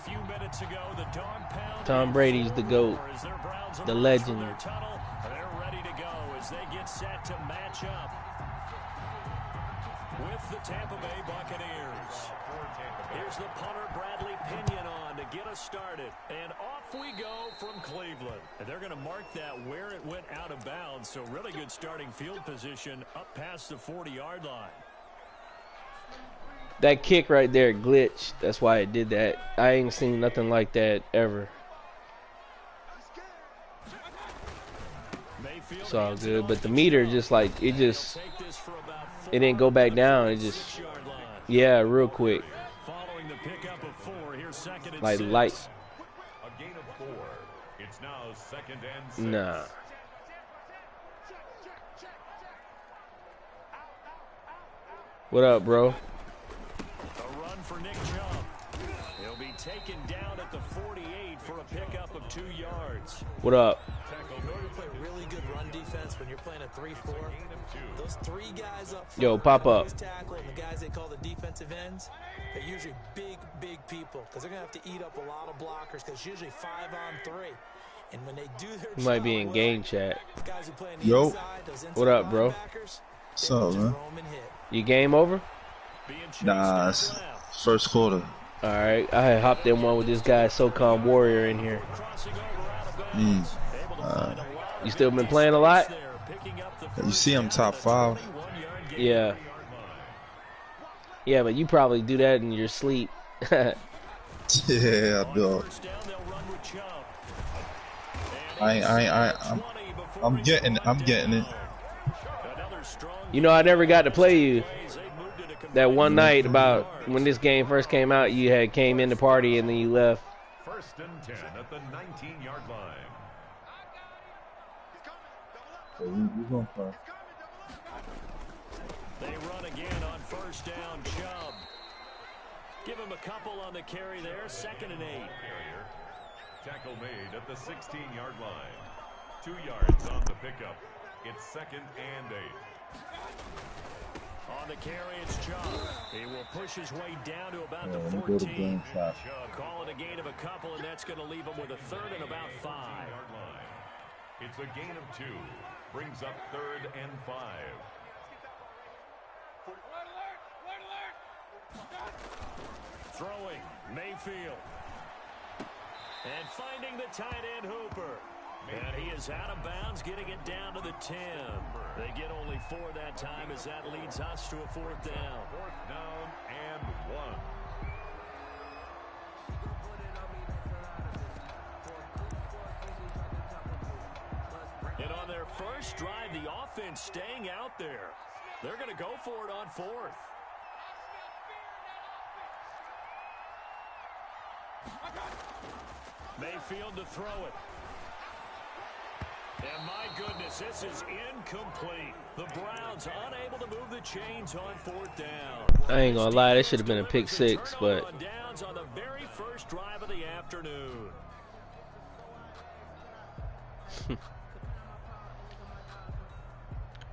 few minutes ago, the dog pound. Tom Brady's the GOAT, the legend. They're ready to go as they get set to match up with the Tampa Bay Buccaneers. Here's the punter, Bradley Pinion, on to get us started. And off we go from Cleveland. And they're going to mark that where it went out of bounds. So really good starting field position up past the 40-yard line. That kick right there glitched. That's why it did that. I ain't seen nothing like that ever. It's all good. But the meter just like, it didn't go back down. It just, yeah, real quick. Like light. A gain of 4. It's now 2nd and 6. Nah. What up, bro? A run for Nick Chubb. He'll be taken down at the 48 for a pickup of 2 yards. What up? In order to play really good run defense when you're playing a 3-4, those 3 guys up front, yo, pop up. Tackle, and the guys they call the defensive ends, they're usually big people because they're going to have to eat up a lot of blockers because usually 5 on 3. And when they do their You might be in game chat. guys who play on the Yo. inside, those inside What up, bro? What's up, man? You game over? Nah, it's first quarter. All right. I had hopped in one with this guy, SoCom Warrior, in here. You still been playing a lot? You see I'm top 5. Yeah. Yeah, but you probably do that in your sleep. Yeah, I do. I'm getting it. You know, I never got to play you. That one night about when this game first came out, you had came in the party and then you left. 1st and 10 at the 19-yard line. They run again on 1st down. Chubb. Give him a couple on the carry there. 2nd and 8. Tackle made at the 16-yard line. 2 yards on the pickup. It's 2nd and 8. On the carry, it's Chubb. He will push his way down to about the 14. Call it a gain of a couple, and that's going to leave him with a 3rd and about 5. It's a gain of 2. Brings up 3rd and 5. Throwing, Mayfield. And finding the tight end, Hooper. And he is out of bounds, getting it down to the 10. They get only 4 that time as that leads us to a 4th down. 4th down and 1. And on their first drive, the offense staying out there. They're going to go for it on 4th. Mayfield to throw it. And my goodness, this is incomplete. The Browns unable to move the chains on 4th down. I ain't gonna lie, that should have been a pick 6, but Downs on the very first drive of the afternoon.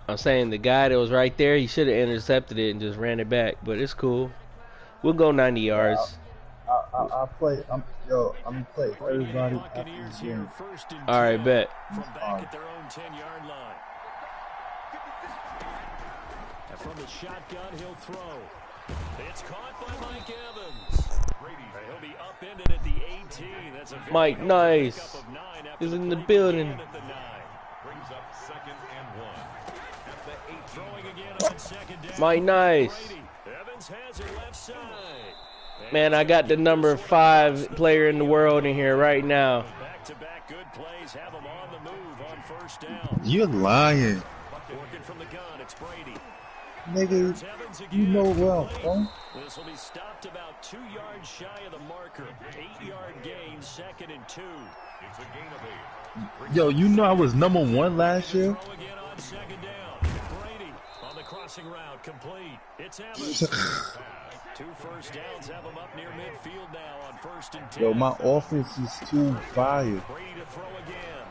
I'm saying the guy that was right there, he should have intercepted it and just ran it back, but it's cool. We'll go 90 yards. I play. I'm gonna play everybody after this game. All right, bet. From back at their own 10-yard line. And from the shotgun, he'll throw. It's caught by Mike Evans. He'll be upended at the 18. That's a Mike Nice is in the building. Brings up 2nd and 1. At the 8. Throwing again on 2nd down. Mike Nice. Evans has it left side. Man, I got the number 5 player in the world in here right now. Back-to-back good plays have him on the move on 1st down. You're lying. Working from the gun, it's Brady. Nigga, you know well, bro. This will be stopped about 2 yards shy of the marker. 8-yard gain, 2nd and 2. It's a gain of 8. Yo, you know I was number 1 last year? Throw again on 2nd down. Brady on the crossing route, complete. It's Evans. 2 first downs have him up near midfield now on 1st and 10. Yo, my offense is too fire. Brady to throw again.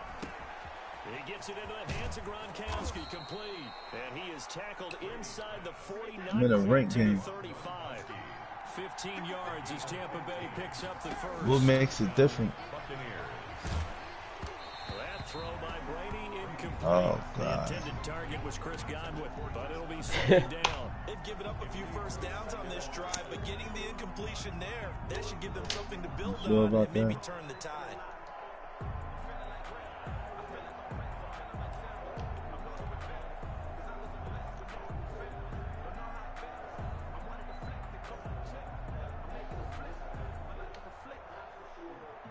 He gets it into the hands of Gronkowski, complete. And he is tackled inside the 49. I'm in a rank game. 35. 15 yards as Tampa Bay picks up the first. What makes it different? That throw by Brady incomplete. Oh, God. The intended target was Chris Godwin, but it'll be second down. They've given up a few first downs on this drive, but getting the incompletion there, that should give them something to build on and maybe turn the tide.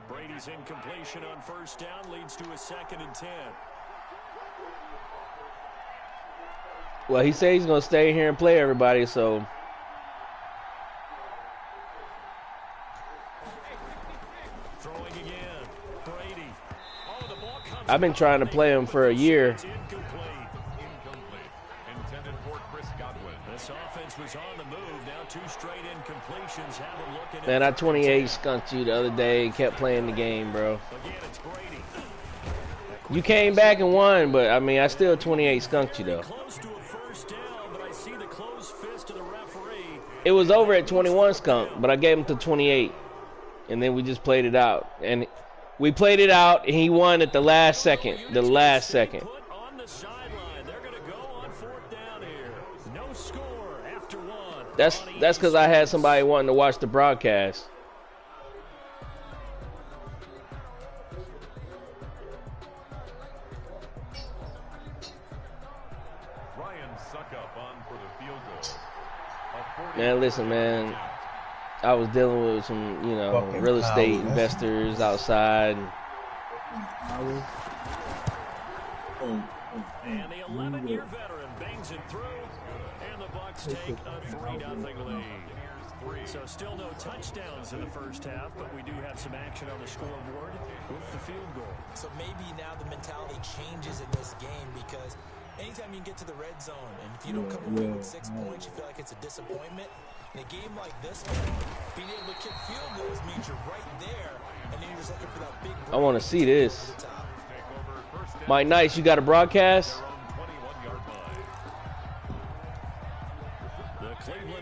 Brady's incompletion on first down leads to a 2nd and 10. Well, he said he's going to stay here and play everybody, so. Throwing again. Brady. Oh, the ball comes. I've been trying to play him for a year. Incomplete. Intended for Chris Godwin. This offense was on the move. Now 2 straight incompletions. Have him looking. Man, I 28 skunked you the other day. Kept playing the game, bro. Again, it's Brady. You came back and won, but I mean, I still 28 skunked you though. Close to a first down, but I see the closed fist of the referee. It was over at 21 skunk, but I gave him to 28, and then we just played it out. And we played it out, and he won at the last second. The last second. Put on the sideline. They're going to go on 4th down here. No score after 1. That's because I had somebody wanting to watch the broadcast. Man, listen, man. I was dealing with some, you know, real estate investors outside. And the 11-year veteran bangs it through, and the Bucs take a 3-0 lead. So still no touchdowns in the first half, but we do have some action on the scoreboard with the field goal. So maybe now the mentality changes in this game because anytime you can get to the red zone, and if you don't come away with 6 points, you feel like it's a disappointment. In a game like this one, being able to kick field goals means you're right there, and then you're just looking for that big break. I want to see this. Mike Nice, you got a broadcast?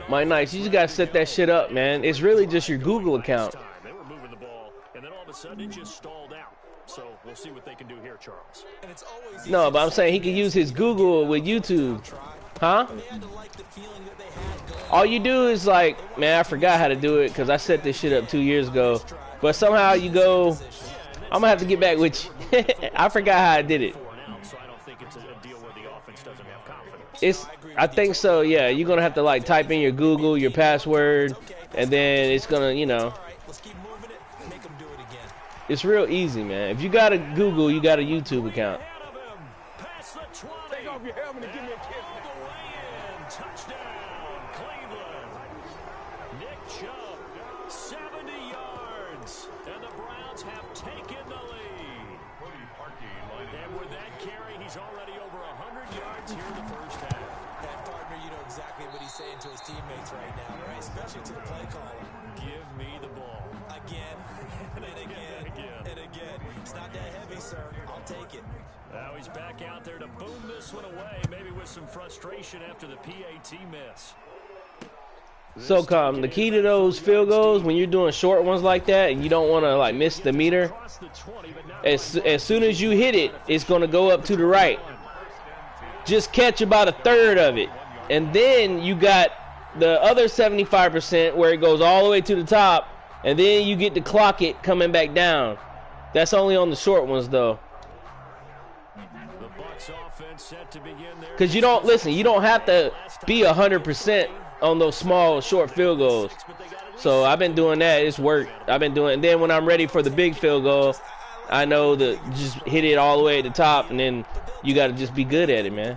Mike Nice, you just got to set that shit up, man. It's really just your Google account. They were moving the ball, and then all of a sudden it just stalled out. So we'll see what they can do here, Charles. No, but I'm saying he can use his Google with YouTube. Huh? All you do is like, man, I forgot how to do it because I set this shit up 2 years ago. But somehow you go, I'm going to have to get back with you. I forgot how I did it. I think so, yeah. You're going to have to like type in your Google, your password, and then it's going to, you know. It's real easy, man. If you got a Google, you got a YouTube account. Take off your helmet and give me a kiss. Touchdown, Cleveland. Nick Chubb, 70 yards, and the Browns have taken the lead. And with that carry, he's already over 100 yards here in the first half. That partner, you know exactly what he's saying to his teammates right now, right? Especially to the play caller. Give me the ball. Again, and again, and again. It's not that heavy, sir. I'll take it. Now he's back out there to boom this one away, maybe with some frustration after the PAT miss. So, the key to those field goals, when you're doing short ones like that and you don't want to like miss the meter, as soon as you hit it, it's going to go up to the right. Just catch about a third of it. And then you got the other 75% where it goes all the way to the top, and then you get to clock it coming back down. That's only on the short ones, though. Because you don't, listen, you don't have to be 100% on those small, short field goals. So I've been doing that. It's worked. I've been doing it. And then when I'm ready for the big field goal, I know to just hit it all the way at the top, and then you got to just be good at it, man.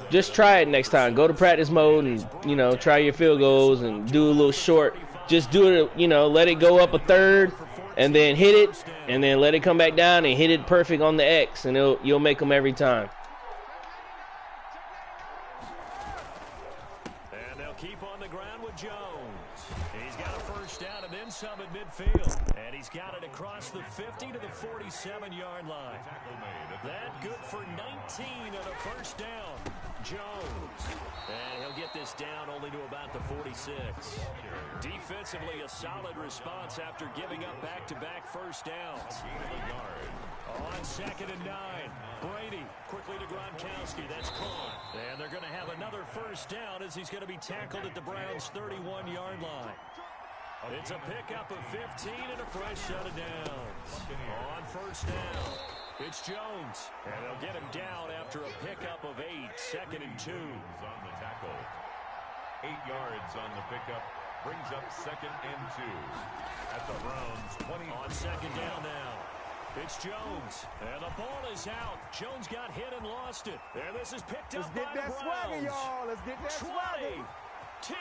Just try it next time. Go to practice mode and, you know, try your field goals and do a little short. Just do it, you know, let it go up a third and then hit it and then let it come back down and hit it perfect on the X, and you'll make them every time. And they'll They'll keep on the ground with Jones. He's got a first down and then some at midfield. And he's got it across the 50 to the 47-yard line. That good for 19 and a first down. Jones. And he'll get this down only to about the 46. Defensively, a solid response after giving up back-to-back first downs. On 2nd and 9. Brady quickly to Gronkowski. That's caught. And they're going to have another first down as he's going to be tackled at the Browns' 31-yard line. It's a pickup of 15 and a fresh set of downs. On first down, it's Jones. And they'll get him down after a pickup of 8. 2nd and 2. On the tackle. 8 yards on the pickup. Brings up 2nd and 2. At the Browns' 20. On 2nd down now. It's Jones, and the ball is out. Jones got hit and lost it. And this is picked up by the Browns. Swagger, y'all. Let's get that 20, swagger. 10,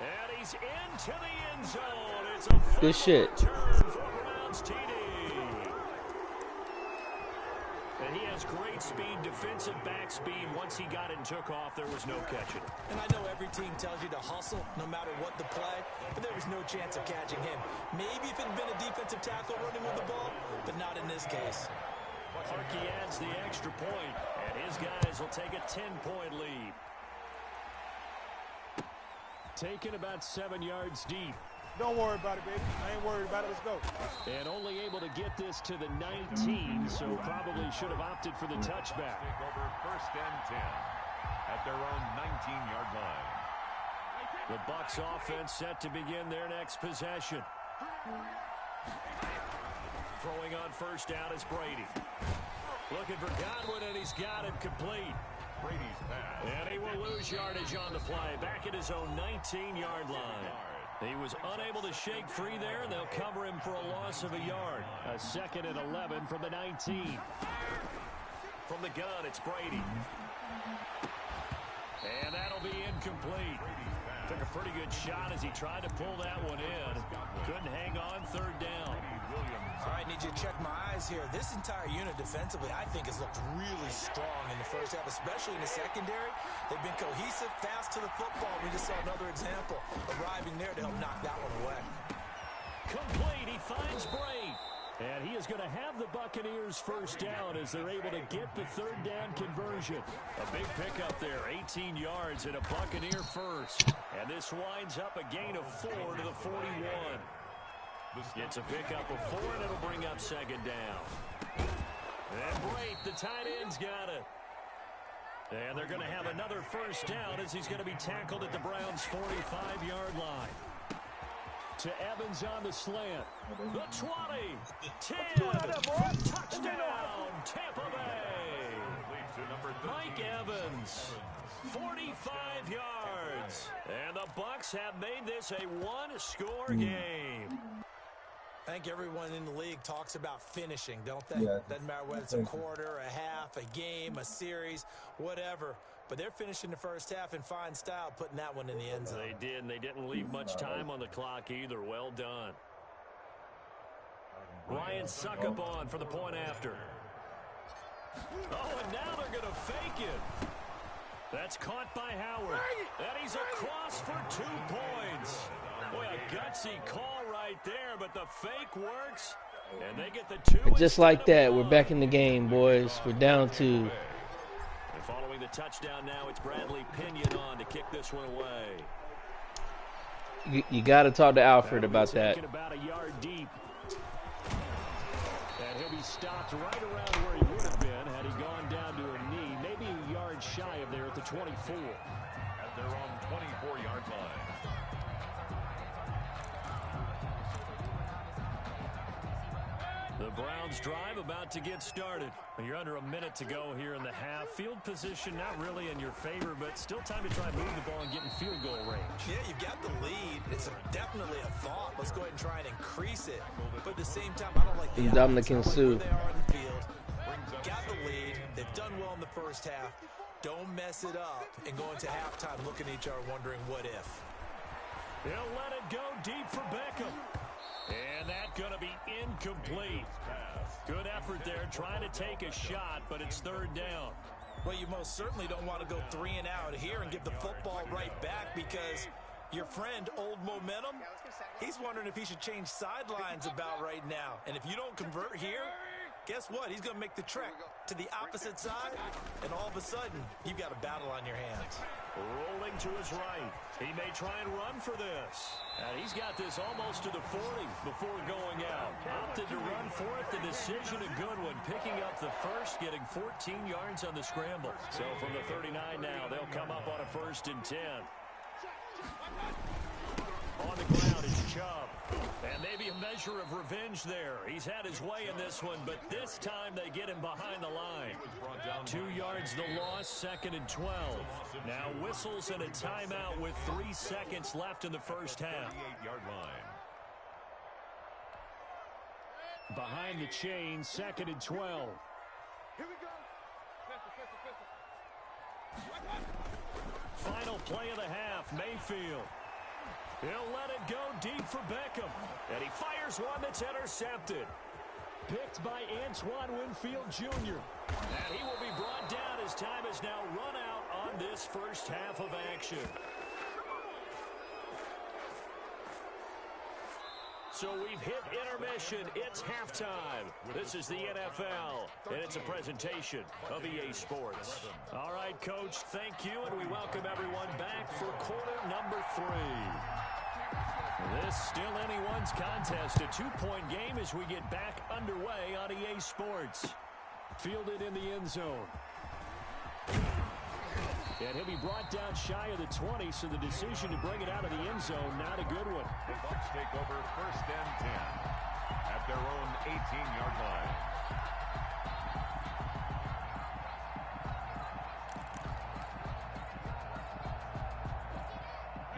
and he's into the end zone. It's a Good shit. return for Browns TD. And he has great speed, defensive back speed. Once he got it and took off, there was no catching it. And I know every team tells you to hustle no matter what the play, but there was no chance of catching him. Maybe if it had been a defensive tackle running with the ball, but not in this case. Harkey adds the extra point, and his guys will take a 10-point lead. Taken about 7 yards deep. Don't worry about it, baby. I ain't worried about it. Let's go. And only able to get this to the 19, so probably should have opted for the touchback. Take over 1st and 10 at their own 19-yard line. The Bucs offense set to begin their next possession. Throwing on first down is Brady. Looking for Godwin, and he's got him complete. Brady's pass. And he will lose yardage on the play, back at his own 19-yard line. He was unable to shake free there, and they'll cover him for a loss of a yard. A 2nd and 11 from the 19. From the gun, it's Brady. And that'll be incomplete. Took a pretty good shot as he tried to pull that one in. Couldn't hang on 3rd down. All right, need you to check my eyes here. This entire unit defensively, I think, has looked really strong in the first half, especially in the secondary. They've been cohesive, fast to the football. We just saw another example arriving there to help knock that one away. Complete. He finds Bray. And he is going to have the Buccaneers first down as they're able to get the 3rd down conversion. A big pickup there, 18 yards and a Buccaneer first. And this winds up a gain of 4 to the 41. It's a pickup of 4, and it'll bring up 2nd down. And Bray, the tight end's got it. And they're going to have another first down as he's going to be tackled at the Browns' 45-yard line. To Evans on the slant. The 20, 10, touchdown, Tampa Bay. Mike Evans, 45 yards. And the Bucs have made this a one-score game. I think everyone in the league talks about finishing, don't they? Yeah. Doesn't matter whether it's a quarter, a half, a game, a series, whatever. But they're finishing the first half in fine style, putting that one in the end zone. They did, and they didn't leave much time on the clock either. Well done. Ryan Succop for the point after. Oh, and now they're going to fake it. That's caught by Howard. And he's across for 2 points. Boy, a gutsy call right there, but the fake works. And they get the 2. Just like that, we're back in the game, boys. We're down 2. And following the touchdown now, it's Bradley Pinion on to kick this one away. You got to talk to Alfred about that. About a yard deep. And he'll be stopped right around where he would have been had he gone down to a knee, maybe a yard shy of there at the 24. At their own 24-yard line. The Browns drive about to get started. You're under a minute to go here in the half. Field position not really in your favor, but still time to try to move the ball and get in field goal range. Yeah, you've got the lead. It's definitely a thought. Let's go ahead and try and increase it. But at the same time, I don't like the Dominican Sue. they are on the field. Got the lead. They've done well in the first half. Don't mess it up and go into halftime looking at each other wondering what if. He'll let it go deep for Beckham. And that's going to be incomplete. Good effort there trying to take a shot, but it's 3rd down. Well, you most certainly don't want to go 3 and out here and give the football right back, because your friend, Old Momentum, he's wondering if he should change sidelines about right now. And if you don't convert here, guess what? He's going to make the trek to the opposite side, and all of a sudden, you've got a battle on your hands. Rolling to his right. He may try and run for this. And he's got this almost to the 40 before going out. Opted to run for it. The decision, a good one. Picking up the first, getting 14 yards on the scramble. So from the 39 now, they'll come up on a 1st and 10. On the ground is Chubb. And maybe a measure of revenge there. He's had his way in this one, but this time they get him behind the line. 2 yards the loss, 2nd and 12. Now whistles and a timeout with 3 seconds left in the first half. 38-yard line. Behind the chain, 2nd and 12. Here we go. Final play of the half, Mayfield. He'll let it go deep for Beckham. And he fires one that's intercepted. Picked by Antoine Winfield Jr. And he will be brought down as time is now run out on this first half of action. So we've hit intermission. It's halftime. This is the NFL, and it's a presentation of EA Sports. All right, Coach, thank you, and we welcome everyone back for quarter number 3. This still anyone's contest, a 2-point game as we get back underway on EA Sports. Fielded in the end zone. And he'll be brought down shy of the 20, so the decision to bring it out of the end zone, not a good one. The Bucs take over 1st and 10 at their own 18-yard line.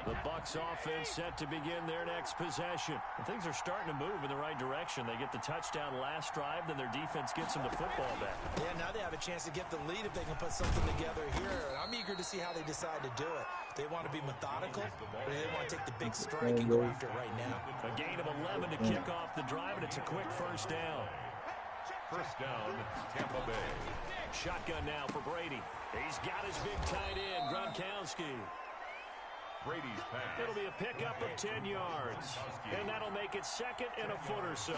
The Bucs offense set to begin their next possession. And things are starting to move in the right direction. They get the touchdown last drive, then their defense gets them the football back. Yeah, now they have a chance to get the lead if they can put something together here. I'm eager to see how they decide to do it. They want to be methodical, or they want to take the big strike and go after it right now. A gain of 11 to kick off the drive, and it's a quick first down. 1st down, Tampa Bay. Shotgun now for Brady. He's got his big tight end, Gronkowski. Brady's pass. It'll be a pickup of 10 yards. And that'll make it 2nd and a foot or so.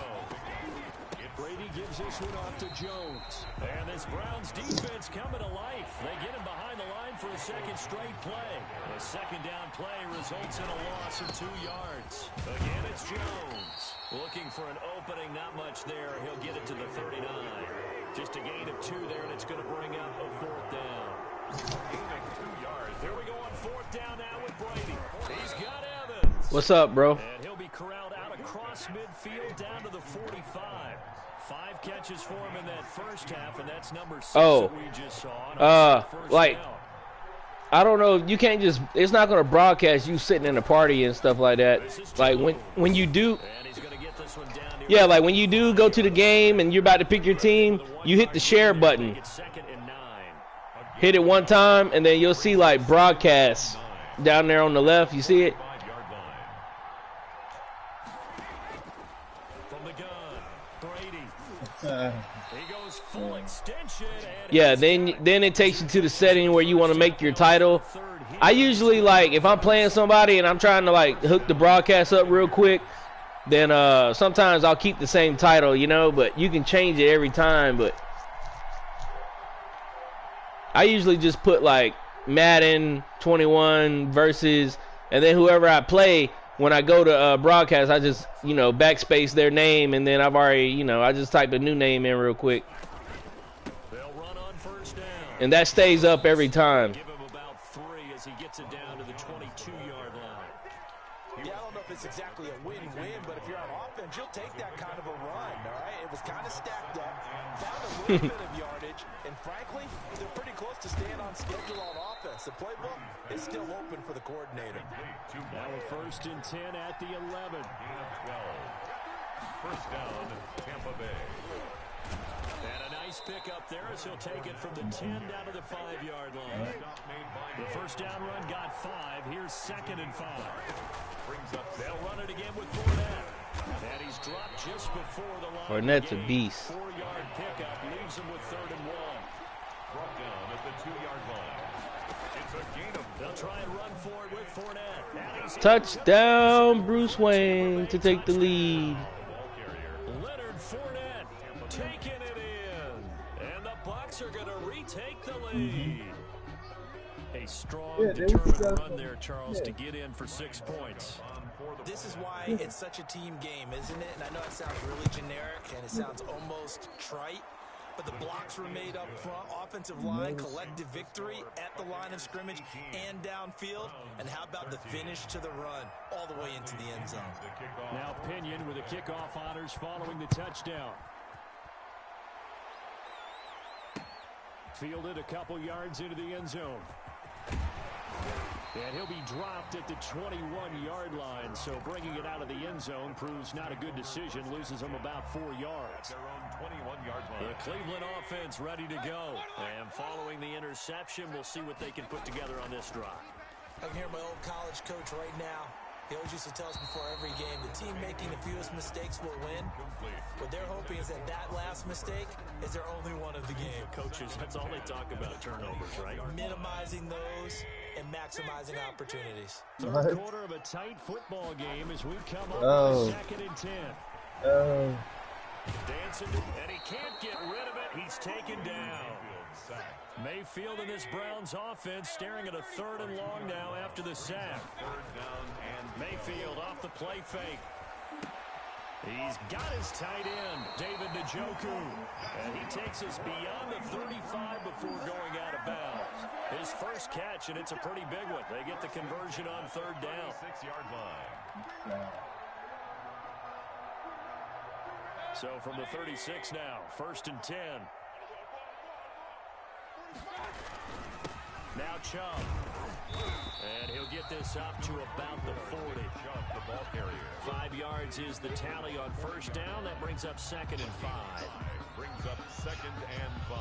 Brady gives this one off to Jones. And this Browns defense coming to life. They get him behind the line for a 2nd straight play. A 2nd down play results in a loss of 2 yards. Again, it's Jones. Looking for an opening, not much there. He'll get it to the 39. Just a gain of 2 there, and it's going to bring up a 4th down. Gain of 2 yards. Here we go on 4th down now with Brady. He's got Evans. What's up, bro? And he'll be corralled out across midfield down to the 45. 5 catches for him in that first half, and that's number 6 that we just saw. Like, down. I don't know. You can't just. It's not gonna broadcast you sitting in a party and stuff like that. Like when you do. And he's gonna get this one down Yeah, like when you do go to the game and you're about to pick your team, you hit the share button. It's 2nd and 9. Hit it one time, and then you'll see like broadcasts down there on the left. You see it? 5-yard line. From the gun, Brady. He goes full extension. And Yeah. Then it takes you to the setting where you want to make your title. I usually like if I'm playing somebody and I'm trying to like hook the broadcast up real quick, then sometimes I'll keep the same title, you know. But you can change it every time. But I usually just put like Madden 21 versus, and then whoever I play, when I go to broadcast, I just, backspace their name, and then I've already, I just type a new name in real quick. They'll run on 1st down. And that stays up every time. Give him about 3 as he gets it down to the 22-yard line. Yeah, I don't know if it's exactly a win-win, but if you're on offense, you'll take that kind of a run, all right? It was kind of stacked up, found a little bit of yardage, and frankly, they're pretty close to staying on schedule on offense. The playbook is still open for the coordinator. Now a 1st and 10 at the 11. Gain of 12. 1st down, Tampa Bay. And a nice pickup there as he'll take it from the 10 down to the 5-yard line. The 1st down run got 5. Here's 2nd and 5. Brings up They'll run it again with Fournette. And he's dropped just before the line. Fournette's a beast. 4-yard pickup leaves him with 3rd and 1. brought down at the 2-yard line. It's a gain of. They'll try and run for it with Fournette. Touchdown, Bruce Wayne to take the lead. Leonard Fournette taking it in. And the Bucs are going to retake the lead. A strong, determined run there, Charles, to get in for 6 points. This is why it's such a team game, isn't it? And I know it sounds really generic and it sounds almost trite, but the blocks were made up front, offensive line, collective victory at the line of scrimmage and downfield. And how about the finish to the run all the way into the end zone? Now Pinion with the kickoff honors following the touchdown. Fielded a couple yards into the end zone. And he'll be dropped at the 21-yard line, so bringing it out of the end zone proves not a good decision, loses him about 4 yards. Their own 21-yard line. The Cleveland offense ready to go. And following the interception, we'll see what they can put together on this drive. I can hear my old college coach right now. He always used to tell us before every game, the team making the fewest mistakes will win. What they're hoping is that that last mistake is their only one of the game. Coaches, that's all they talk about, turnovers, right? Minimizing those and maximizing opportunities. Third quarter of a tight football game as we come up with 2nd and 10. Dancing, and he can't get rid of it. He's taken down. Mayfield in this Browns offense staring at a 3rd and long now after the sack. Mayfield off the play fake. He's got his tight end, David Njoku. And he takes us beyond the 35 before going out of bounds. His first catch, and it's a pretty big one. They get the conversion on 3rd down. 6-yard line. So from the 36 now, 1st and 10. Now Chubb. And he'll get this up to about the 40. Chubb, the ball carrier. 5 yards is the tally on 1st down. That brings up 2nd and 5. Brings up 2nd and 5.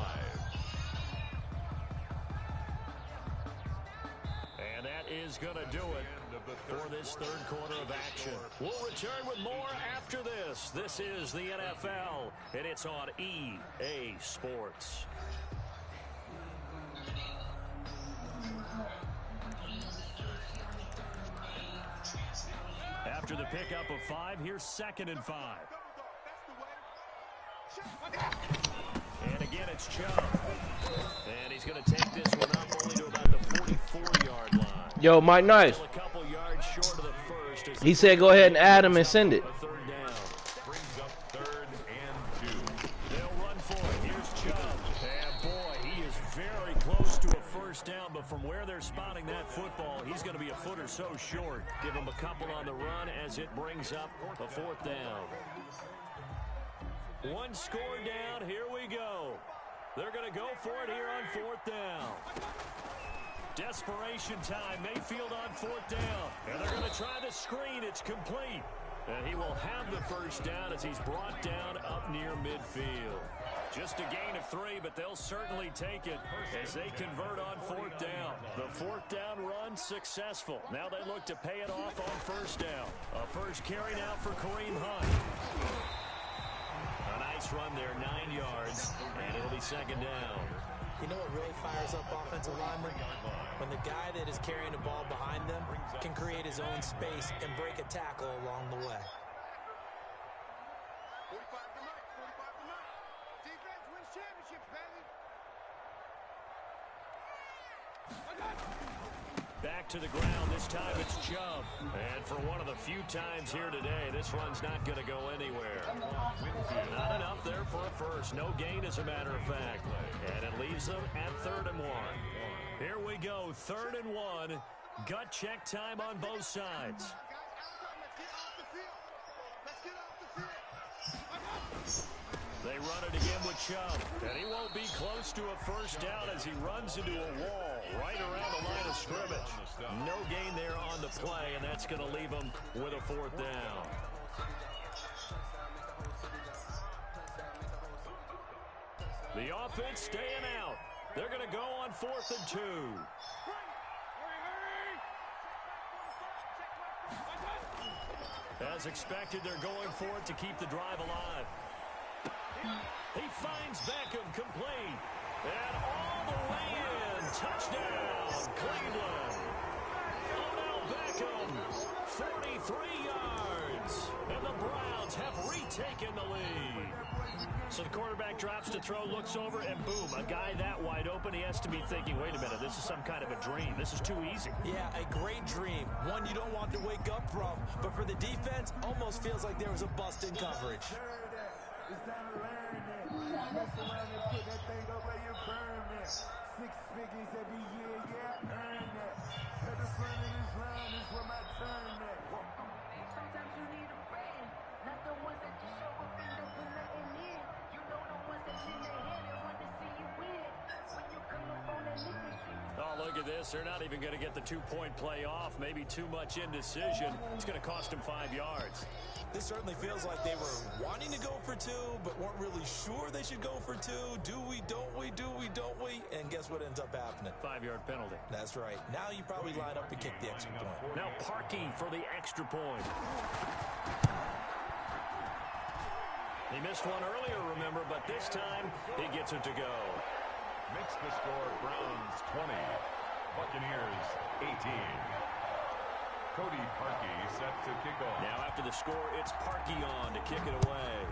And that is going to do it for this 3rd quarter of action. We'll return with more after this. This is the NFL, and it's on EA Sports. After the pickup of 5, here's 2nd and 5. And again, it's Chubb. And he's going to take this one up only to about the 44-yard line. Yo, Mike Nice. A couple yards short of the first. He said go ahead and add him and send it. 3rd down. Brings up 3rd and 2. They'll run for it. Here's Chubb. And boy, he is very close to a 1st down, but from where they're spotting that football, he's going to be a foot or so short. Give him a couple on the run as it brings up a 4th down. 1 score down. Here we go. They're going to go for it here on 4th down. Desperation time. Mayfield on 4th down. And they're going to try the screen. It's complete. And he will have the 1st down as he's brought down up near midfield. Just a gain of 3, but they'll certainly take it as they convert on 4th down. The 4th down run successful. Now they look to pay it off on 1st down. A first carry now for Kareem Hunt. A nice run there, 9 yards, and it'll be 2nd down. You know what really fires up offensive linemen? When the guy that is carrying the ball behind them can create his own space and break a tackle along the way. Defense wins championships, baby. Back to the ground. This time it's Chubb. And for one of the few times here today, this run's not going to go anywhere. Not enough there for a first. No gain, as a matter of fact. And it leaves them at 3rd and 1. Here we go. 3rd and 1. Gut check time on both sides. They run it again with Chubb, and he won't be close to a 1st down as he runs into a wall right around the line of scrimmage. No gain there on the play, and that's going to leave him with a 4th down. The offense staying out. They're going to go on 4th and 2. As expected, they're going for it to keep the drive alive. He finds Beckham complete. And all the way in. Touchdown, Cleveland. Odell Beckham, 43 yards. And the Browns have retaken the lead. So the quarterback drops to throw, looks over, and boom, a guy that wide open, he has to be thinking, wait a minute, this is some kind of a dream. This is too easy. Yeah, a great dream. One you don't want to wake up from. But for the defense, almost feels like there was a bust in coverage. It's time to learn that. Mess around and put that thing up where you burn that. 6 figures every year, yeah, earn that. At the front of this line is where my turn at. Sometimes you need a friend, not the ones that just show up and don't put nothing in. You know the ones that lend their hand and want to see you win. When you come up on that nigga. Oh, look at this. They're not even going to get the 2-point play off. Maybe too much indecision. It's going to cost them 5 yards. This certainly feels like they were wanting to go for 2, but weren't really sure they should go for 2. Do we, don't we, do we, don't we? And guess what ends up happening? 5-yard penalty. That's right. Now you probably line up and kick the extra point. Now Parkey for the extra point. He missed one earlier, remember, but this time he gets it to go. Makes the score Browns 20, Buccaneers 18. Cody Parkey set to kick off. Now after the score, it's Parkey on to kick it away.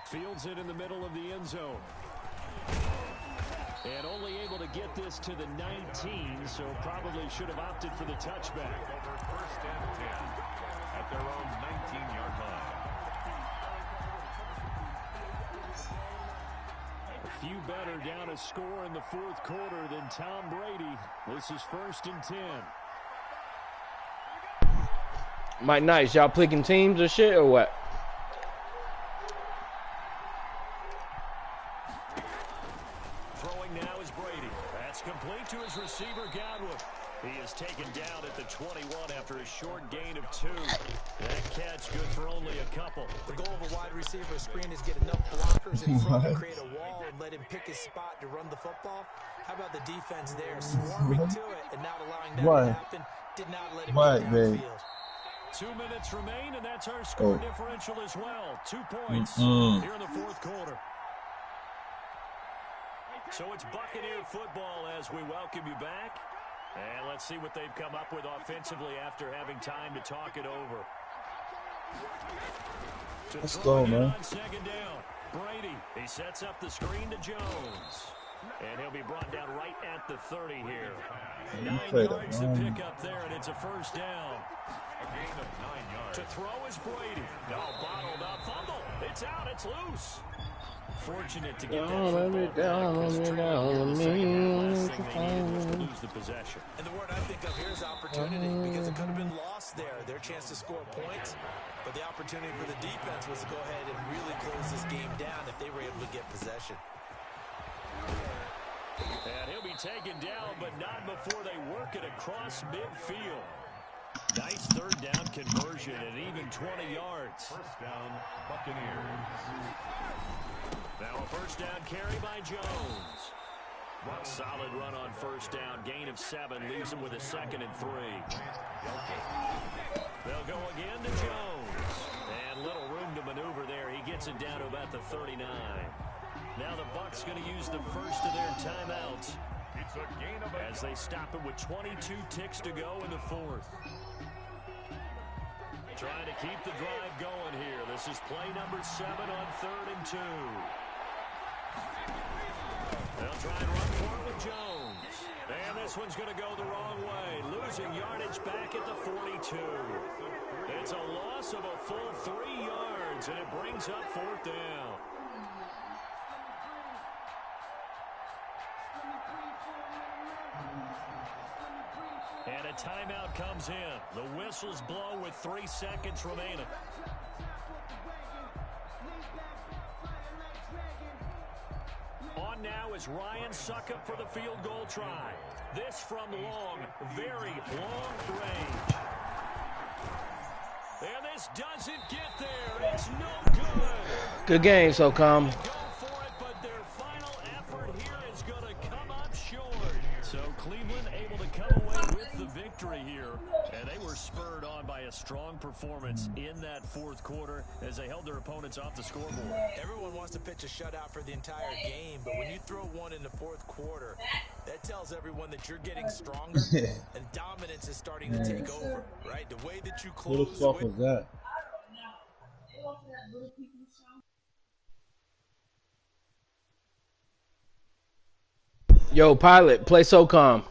Fields it in the middle of the end zone. And only able to get this to the 19, so probably should have opted for the touchback. Over first and 10 at their own 19-yard line. A few better down a score in the fourth quarter than Tom Brady. This is 1st and 10. Mike Nice, y'all picking teams or shit or what? Throwing now is Brady. That's complete to his receiver, Godwin. He is taken down at the 21 after a short gain of 2. That catch good for only a couple. The goal of a wide receiver screen is get enough blockers in front to create a wall and let him pick his spot to run the football. How about the defense there, swarming to it and not allowing that to happen? Did not let him get downfield. 2 minutes remain, and that's our score differential as well. 2 points here in the fourth quarter. So it's Buccaneer football as we welcome you back. And let's see what they've come up with offensively after having time to talk it over. Let's go, man. On second down, Brady. He sets up the screen to Jones. And he'll be brought down right at the 30 here. 9 yards to pick up there, and it's a first down. A gain of 9 yards. To throw is Brady. No, bottled up. Fumble. It's out. It's loose. Fortunate to get that football back, because turning the second half, last thing they needed was to lose the possession. And the word I think of here is opportunity, because it could have been lost there. Their chance to score points, but the opportunity for the defense was to go ahead and really close this game down if they were able to get possession. And he'll be taken down, but not before they work it across midfield. Nice third down conversion and even 20 yards. First down, Buccaneers. Now a first down carry by Jones. Solid run on first down. Gain of 7 leaves him with a 2nd and 3. They'll go again to Jones. And little room to maneuver there. He gets it down to about the 39. Now the Bucs going to use the first of their timeouts as they stop it with 22 ticks to go in the fourth. Trying to keep the drive going here. This is play number 7 on 3rd and 2. They'll try and run for it with Jones. And this one's going to go the wrong way. Losing yardage back at the 42. It's a loss of a full 3 yards, and it brings up 4th down. And a timeout comes in. The whistles blow with 3 seconds remaining. On now is Ryan Suckup for the field goal try. This from long, very long range. And this doesn't get there. It's no good. Good game, SOCOM. Go for it, but their final effort here is going to come up short. So Cleveland able to come away with the victory here, and they were spurred on by a strong performance in that fourth quarter as they held their opponents off the scoreboard. Everyone wants to pitch a shutout for the entire game, but when you throw one in the fourth quarter, that tells everyone that you're getting stronger and dominance is starting to take over, right? The way that you Who the close fuck was that? Yo, Pilot, play SOCOM.